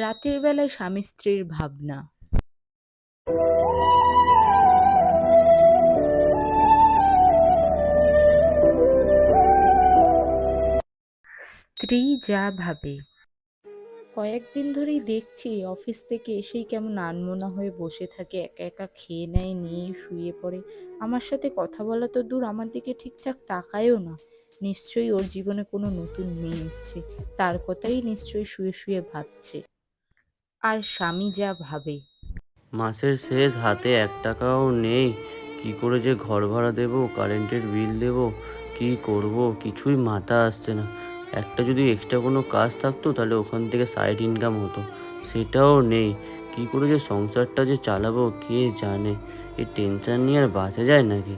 রাতের বেলায় স্বামী স্ত্রীর ভাবনা। স্ত্রী যা ভাবে। কয়েকদিন ধরেই দেখছি অফিস থেকে এসেই কেমন আনমনা হয়ে বসে থাকে, একা একা খেয়ে নেয়, নিয়ে শুয়ে পড়ে। আমার সাথে কথা বলা তো দূর, আমার দিকে ঠিকঠাক তাকায়ও না। নিশ্চয়ই ওর জীবনে কোনো নতুন মেয়ে এসছে, তার কথাই নিশ্চয়ই শুয়ে শুয়ে ভাবছে। আর স্বামী যা ভাবে। মাসের শেষ, হাতে ৳১ নেই। কি করে যে ঘর ভাড়া দেবো, কারেন্টের বিল দেবো, কি করব কিছুই মাথা আসছে না। একটা যদি এক্সট্রা কোনো কাজ থাকতো তাহলে ওখান থেকে সাইড ইনকাম হতো, সেটাও নেই। কি করে যে সংসারটা যে চালাবো কে জানে। এই টেনশন নিয়ে আর বাঁচা যায় নাকি?